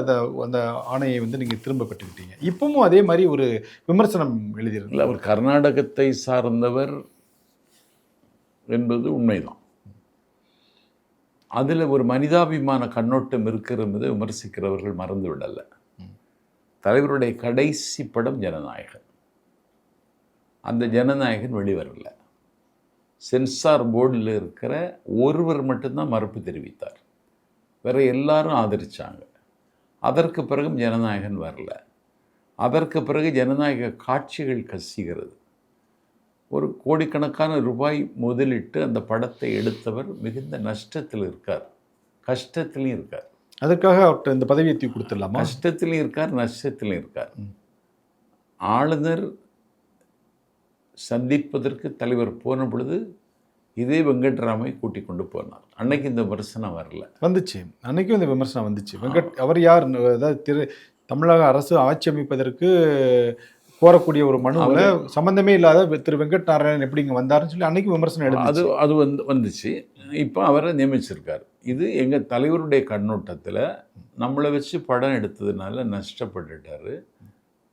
[SPEAKER 2] அந்த ஆணையை வந்து நீங்கள் திரும்ப பெற்றுக்கிட்டீங்க. இப்பவும் அதே மாதிரி ஒரு விமர்சனம் எழுதியிருக்கீங்க.
[SPEAKER 1] அவர் கர்நாடகத்தை சார்ந்தவர் என்பது உண்மைதான். அதில் ஒரு மனிதாபிமான கண்ணோட்டம் இருக்கிறது விமர்சிக்கிறவர்கள் மறந்து விடலை. தலைவருடைய கடைசி படம் ஜனநாயகன். அந்த ஜனநாயகன் வெளிவரல. சென்சார் போர்டில் இருக்கிற ஒருவர் மட்டும்தான் மறுப்பு தெரிவித்தார், வேறு எல்லாரும் ஆதரித்தாங்க. அதற்கு பிறகும் ஜனநாயகன் வரல. அதற்கு பிறகு ஜனநாயக காட்சிகள் கசிகிறது. ஒரு கோடிக்கணக்கான ரூபாய் முதலிட்டு அந்த படத்தை எடுத்தவர் மிகுந்த நஷ்டத்தில் இருக்கார், கஷ்டத்திலையும் இருக்கார்.
[SPEAKER 2] அதற்காக அவர்கிட்ட இந்த பதவியை தூக்கி கொடுத்துடலாமா?
[SPEAKER 1] கஷ்டத்திலையும் இருக்கார், நஷ்டத்திலையும் இருக்கார். ஆளுநர் சந்திப்பதற்கு தலைவர் போன பொழுது இதே வெங்கட்ராமை கூட்டிக் கொண்டு போனார். அன்னைக்கு இந்த விமர்சனம் வரல.
[SPEAKER 2] வந்துச்சு, அன்னைக்கும் இந்த விமர்சனம் வந்துச்சு. அவர் யார், அதாவது தமிழக அரசு ஆட்சி அமைப்பதற்கு கோரக்கூடிய ஒரு மனுவில் சம்பந்தமே இல்லாத திரு வெங்கட் நாராயணன் எப்படி இங்கே வந்தாருன்னு சொல்லி அன்னைக்கு விமர்சனம் எழுது.
[SPEAKER 1] அது வந்துச்சு. இப்போ அவரை நியமிச்சிருக்காரு. இது எங்கள் தலைவருடைய கண்ணோட்டத்தில் நம்மளை வச்சு படம் எடுத்ததுனால நஷ்டப்பட்டுட்டார்.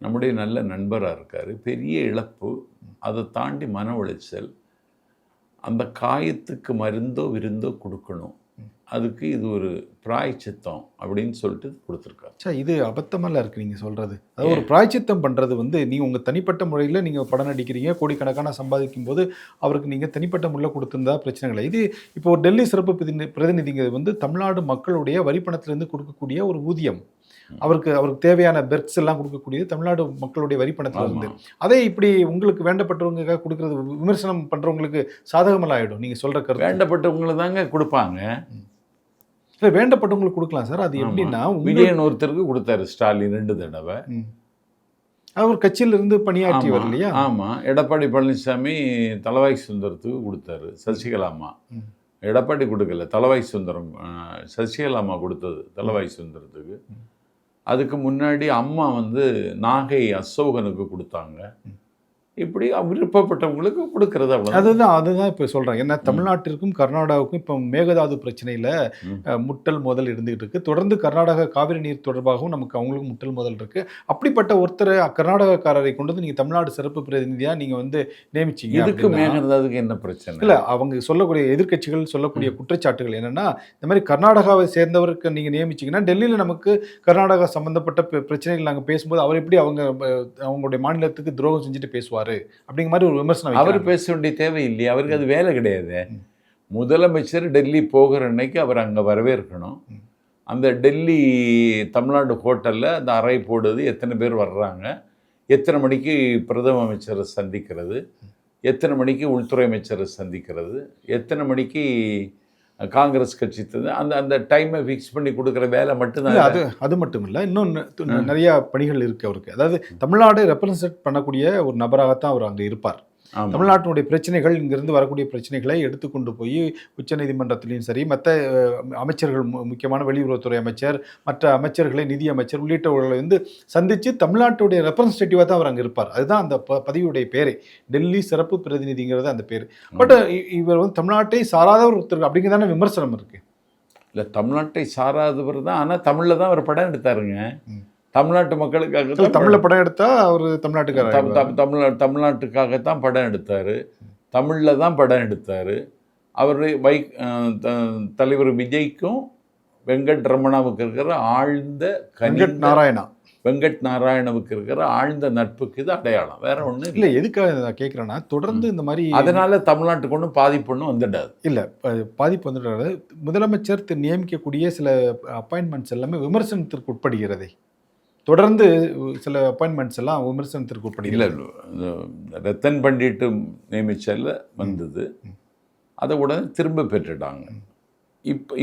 [SPEAKER 1] நம்முடைய நல்ல நண்பராக இருக்கார். பெரிய இழப்பு. அதை தாண்டி மன உளைச்சல். அந்த காயத்துக்கு மருந்தோ விருந்தோ கொடுக்கணும். அதுக்கு இது ஒரு பிராய்ச்சித்தம் அப்படின்னு சொல்லிட்டு கொடுத்துருக்காரு.
[SPEAKER 2] சார், இது அபத்தமெல்லாம் இருக்குது நீங்கள் சொல்கிறது. அதாவது ஒரு பிராய்ச்சித்தம் பண்ணுறது வந்து நீங்கள் உங்கள் தனிப்பட்ட முறையில் நீங்கள் படம் நடிக்கிறீங்க, கோடிக்கணக்கான சம்பாதிக்கும் போது அவருக்கு நீங்கள் தனிப்பட்ட முறையில் கொடுத்துருந்தா பிரச்சனை இல்லை. இது இப்போ ஒரு டெல்லி சிறப்பு பிரதிநிதிங்க வந்து தமிழ்நாடு மக்களுடைய வரிப்பணத்திலேருந்து கொடுக்கக்கூடிய ஒரு ஊதியம், அவருக்கு தேவையான பெர்க்ஸ் எல்லாம் கொடுக்கக்கூடியது தமிழ்நாடு மக்களுடைய வரிப்பணத்தில் இருந்து. அதை இப்படி உங்களுக்கு வேண்டப்பட்டவங்களுக்காக கொடுக்கறது விமர்சனம் பண்ணுறவங்களுக்கு சாதகமெல்லாம் ஆகிடும். நீங்கள் சொல்கிற கருத்து
[SPEAKER 1] வேண்டப்பட்டவங்களுக்கு தாங்க கொடுப்பாங்க.
[SPEAKER 2] இல்லை, வேண்டப்பட்டவங்களுக்கு கொடுக்கலாம் சார். அது எப்படின்னா
[SPEAKER 1] விஜயன் ஒருத்தருக்கு கொடுத்தாரு ஸ்டாலின் 2 தடவை.
[SPEAKER 2] அவர் கட்சியிலிருந்து பணியாற்றியவர் இல்லையா?
[SPEAKER 1] ஆமாம். எடப்பாடி பழனிசாமி தலவாய் சுந்தரத்துக்கு கொடுத்தாரு. சசிகலா அம்மா எடப்பாடி கொடுக்கல, தலவாய் சுந்தரம் சசிகலா அம்மா கொடுத்தது தலவாய் சுந்தரத்துக்கு. அதுக்கு முன்னாடி அம்மா வந்து நாகை அசோகனுக்கு கொடுத்தாங்க. இப்படி விருப்பப்பட்டவங்களுக்கு கொடுக்கறது அவ்வளோ.
[SPEAKER 2] அதுதான் இப்போ சொல்கிறேன். ஏன்னா தமிழ்நாட்டிற்கும் கர்நாடகாவுக்கும் இப்போ மேகதாது பிரச்சனையில் முட்டல் மோதல் இருந்துகிட்டு இருக்கு. தொடர்ந்து கர்நாடகா காவிரி நீர் தொடர்பாகவும் நமக்கு அவங்களுக்கும் முட்டல் மோதல் இருக்கு. அப்படிப்பட்ட ஒருத்தரை கர்நாடகக்காரரை கொண்டு வந்து நீங்கள் தமிழ்நாடு சிறப்பு பிரதிநிதியாக நீங்கள் வந்து நியமிச்சிங்க.
[SPEAKER 1] இதுக்கு மேகதாதுக்கு என்ன பிரச்சனை?
[SPEAKER 2] இல்லை, அவங்க சொல்லக்கூடிய எதிர்க்கட்சிகள் சொல்லக்கூடிய குற்றச்சாட்டுகள் என்னன்னா, இந்த மாதிரி கர்நாடகாவை சேர்ந்தவருக்கு நீங்கள் நியமிச்சிங்கன்னா டெல்லியில் நமக்கு கர்நாடகா சம்மந்தப்பட்ட பிரச்சனைகள் நாங்கள் பேசும்போது அவர் எப்படி அவங்களுடைய மாநிலத்துக்கு துரோகம் செஞ்சுட்டு பேசுவார் அப்படிங்கிற மாதிரி ஒரு விமர்சனம்.
[SPEAKER 1] அவர் பேச வேண்டிய தேவை இல்லையா? அவருக்கு அது வேலை கிடையாது. முதலமைச்சர் டெல்லி போகிற அன்னைக்கு அவர் அங்கே வரவேற்கணும். அந்த டெல்லி தமிழ்நாடு ஹோட்டலில் அந்த அறை போடுது, எத்தனை பேர் வர்றாங்க, எத்தனை மணிக்கு பிரதம அமைச்சரை சந்திக்கிறது, எத்தனை மணிக்கு உள்துறை அமைச்சரை சந்திக்கிறது, எத்தனை மணிக்கு காங்கிரஸ் கட்சி அந்த அந்த டைமை ஃபிக்ஸ் பண்ணி கொடுக்குற வேலை மட்டும்தான்.
[SPEAKER 2] அது மட்டும் இல்லை, இன்னும் நிறையா பணிகள் இருக்குது அவருக்கு. அதாவது தமிழ்நாடு ரெப்ரசன்ட் பண்ணக்கூடிய ஒரு நபராகத்தான் அவர் அங்கே இருப்பார். தமிழ்நாட்டினுடைய பிரச்சனைகள், இங்கிருந்து வரக்கூடிய பிரச்சனைகளை எடுத்துக்கொண்டு போய் உச்சநீதிமன்றத்திலையும் சரி, மற்ற அமைச்சர்கள், முக்கியமான வெளியுறவுத்துறை அமைச்சர், மற்ற அமைச்சர்களை, நிதி அமைச்சர் உள்ளிட்டவர்களை வந்து சந்தித்து தமிழ்நாட்டுடைய ரெப்ரசன்டேட்டிவாக தான் அவர் அங்கே இருப்பார். அதுதான் அந்த பதவியுடைய பேரே, டெல்லி சிறப்பு பிரதிநிதிங்கிறது அந்த பேர். பட் இவர் வந்து தமிழ்நாட்டை சாராதவர் ஒருத்தர் அப்படிங்கிறதான விமர்சனம் இருக்குது.
[SPEAKER 1] இல்லை, தமிழ்நாட்டை சாராதவர் தான். ஆனால் தமிழில் தான் அவர் படம் எடுத்தாருங்க. தமிழ்நாட்டு மக்களுக்காக
[SPEAKER 2] தமிழில் படம் எடுத்தால் அவர்
[SPEAKER 1] தமிழ்நாட்டுக்காகத்தான் படம் எடுத்தார். தமிழில் தான் படம் எடுத்தார். அவர் தலைவர் விஜய்க்கும் வெங்கட் ரமணாவுக்கு இருக்கிற ஆழ்ந்த வெங்கட் நாராயணவுக்கு இருக்கிற ஆழ்ந்த நட்புக்கு இது அடையாளம், வேற ஒன்றும்
[SPEAKER 2] இல்லை. எதுக்காக நான் கேட்குறேன்னா, தொடர்ந்து இந்த மாதிரி
[SPEAKER 1] அதனால தமிழ்நாட்டுக்கு ஒன்றும் பாதிப்பு ஒன்றும் வந்துடாது.
[SPEAKER 2] இல்லை, பாதிப்பு வந்துடாது. முதலமைச்சர் நியமிக்கக்கூடிய சில அப்பாயின்மெண்ட்ஸ் எல்லாமே விமர்சனத்திற்கு உட்படுகிறதே. தொடர்ந்து சில அப்பாயின்மெண்ட்ஸ் எல்லாம் விமர்சனத்திற்கு உட்படுகிறது.
[SPEAKER 1] இல்லை, ரத்தன் பண்டிட்டு நியமிச்சல வந்தது, அதை உடனே திரும்ப பெற்றுட்டாங்க.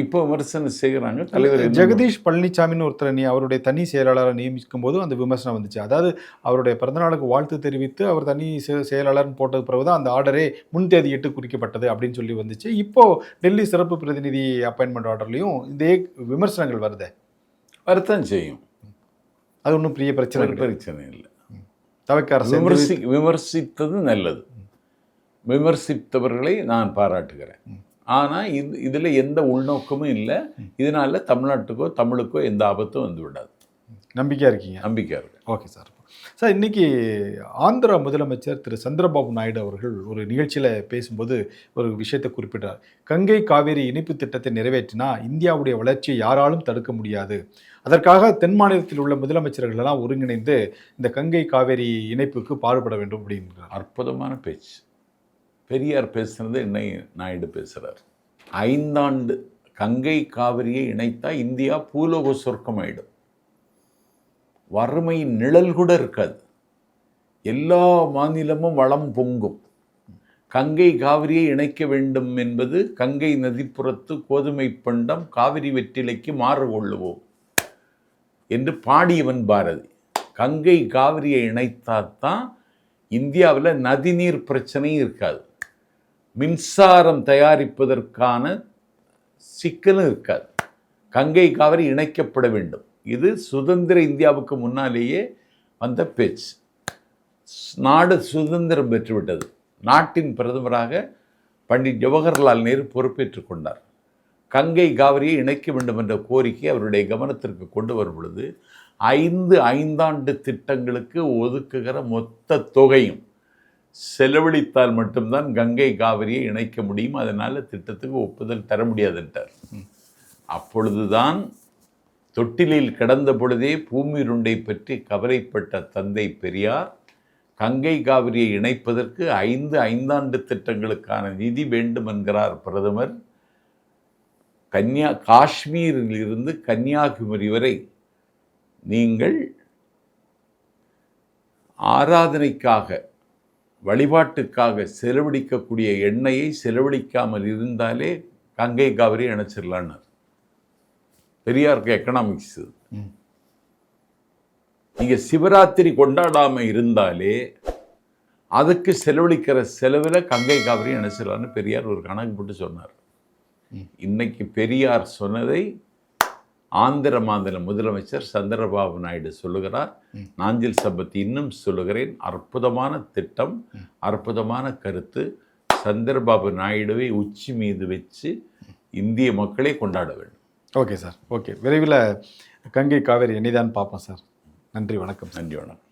[SPEAKER 1] இப்போ விமர்சனம் செய்கிறாங்க. தலைவர்
[SPEAKER 2] ஜெகதீஷ் பழனிசாமின்னு ஒருத்தர் அவருடைய தனி செயலாளரை நியமிக்கும் போது அந்த விமர்சனம் வந்துச்சு. அதாவது அவருடைய பிறந்தநாளுக்கு வாழ்த்து தெரிவித்து அவர் தனி செயலாளர்னு போட்டது பிறகு தான் அந்த ஆர்டரே முன்தேதியிட்டு குறிக்கப்பட்டது அப்படின்னு சொல்லி வந்துச்சு. இப்போது டெல்லி சிறப்பு பிரதிநிதி அப்பாயின்மெண்ட் ஆர்டர்லையும் இதே விமர்சனங்கள் வருது.
[SPEAKER 1] வருத்தம் செய்யும்.
[SPEAKER 2] அது ஒன்றும் பெரிய பிரச்சனை
[SPEAKER 1] இல்லை.
[SPEAKER 2] தவிர்க்க அரசு
[SPEAKER 1] விமர்சித்தது நல்லது. விமர்சித்தவர்களை நான் பாராட்டுகிறேன். ஆனால் இதில் எந்த உள்நோக்கமும் இல்லை. இதனால தமிழ்நாட்டுக்கோ தமிழுக்கோ எந்த ஆபத்தும் வந்து விடாது.
[SPEAKER 2] நம்பிக்கையாக இருக்கீங்க?
[SPEAKER 1] நம்பிக்கையாக இருக்கு.
[SPEAKER 2] Okay sir. சார், இன்றைக்கி ஆந்திரா முதலமைச்சர் திரு சந்திரபாபு நாயுடு அவர்கள் ஒரு நிகழ்ச்சியில் பேசும்போது ஒரு விஷயத்தை குறிப்பிட்டார். கங்கை காவேரி இணைப்பு திட்டத்தை நிறைவேற்றினா இந்தியாவுடைய வளர்ச்சியை யாராலும் தடுக்க முடியாது. அதற்காக தென் மாநிலத்தில் உள்ள முதலமைச்சர்கள் எல்லாம் ஒருங்கிணைந்து இந்த கங்கை காவேரி இணைப்புக்கு பாடுபட வேண்டும் அப்படிங்கிறார்.
[SPEAKER 1] அற்புதமான பேச்சு. பெரியார் பேசுனது என்னை நாயுடு பேசுகிறார். 5 ஆண்டு கங்கை காவிரியை இணைத்தா இந்தியா பூலோக சொர்க்கமாயிடும். வறுமையின் நிழல் கூட இருக்காது. எல்லா மாநிலமும் வளம் பொங்கும். கங்கை காவிரியை இணைக்க வேண்டும் என்பது கங்கை நதிப்புறத்து கோதுமை பண்டம் காவிரி வெற்றிலைக்கு மாறு கொள்ளுவோம் என்று பாடியவன் பாரதி. கங்கை காவிரியை இணைத்தாத்தான் இந்தியாவில் நதிநீர் பிரச்சனையும் இருக்காது, மின்சாரம் தயாரிப்பதற்கான சிக்கலும் இருக்காது. கங்கை காவிரி இணைக்கப்பட வேண்டும். இது சுதந்திர இந்தியாவுக்கு முன்னாலேயே வந்த பேச்சு. நாடு சுதந்திரம் பெற்றுவிட்டது. நாட்டின் பிரதமராக பண்டிட் ஜவஹர்லால் நேரு பொறுப்பேற்றுக் கொண்டார். கங்கை காவிரியை இணைக்க வேண்டும் என்ற கோரிக்கை அவருடைய கவனத்திற்கு கொண்டு வரும் பொழுது 5 ஐந்தாண்டு திட்டங்களுக்கு ஒதுக்குகிற மொத்த தொகையும் செலவழித்தால் மட்டும்தான் கங்கை காவிரியை இணைக்க முடியும். அதனால் திட்டத்துக்கு ஒப்புதல் தர முடியாதுன்றார். அப்பொழுதுதான் தொட்டிலில் கிடந்த பொழுதே பூமிருண்டை பற்றி கவலைப்பட்ட தந்தை பெரியார் கங்கை காவிரியை இணைப்பதற்கு 5 ஐந்தாண்டு திட்டங்களுக்கான நிதி வேண்டும் என்கிறார் பிரதமர். காஷ்மீரில் இருந்து கன்னியாகுமரி வரை நீங்கள் ஆராதனைக்காக வழிபாட்டுக்காக செலவழிக்கக்கூடிய எண்ணெயை செலவழிக்காமல் இருந்தாலே கங்கை காவிரி இணைச்சிடலான்னு பெரியாருக்கு எக்கனாமிக்ஸ். நீங்கள் சிவராத்திரி கொண்டாடாமல் இருந்தாலே அதுக்கு செலவழிக்கிற செலவில் கங்கை காவிரி இணைச்சிடலான்னு பெரியார் ஒரு கணக்கு போட்டு சொன்னார். இன்னைக்கு பெரியார் சொன்னதை ஆந்திர மாநில முதலமைச்சர் சந்திரபாபு நாயுடு சொல்லுகிறார். நாஞ்சில் சம்பத் இன்னும் சொல்லுகிறேன், அற்புதமான திட்டம், அற்புதமான கருத்து. சந்திரபாபு நாயுடுவை உச்சி மீது வச்சு இந்திய மக்களை கொண்டாட வேண்டும்.
[SPEAKER 2] Okay sir, okay. விரைவில் கங்கை காவேரி இனிதான் பார்ப்போம் சார். நன்றி, வணக்கம்.
[SPEAKER 1] நன்றி, வணக்கம்.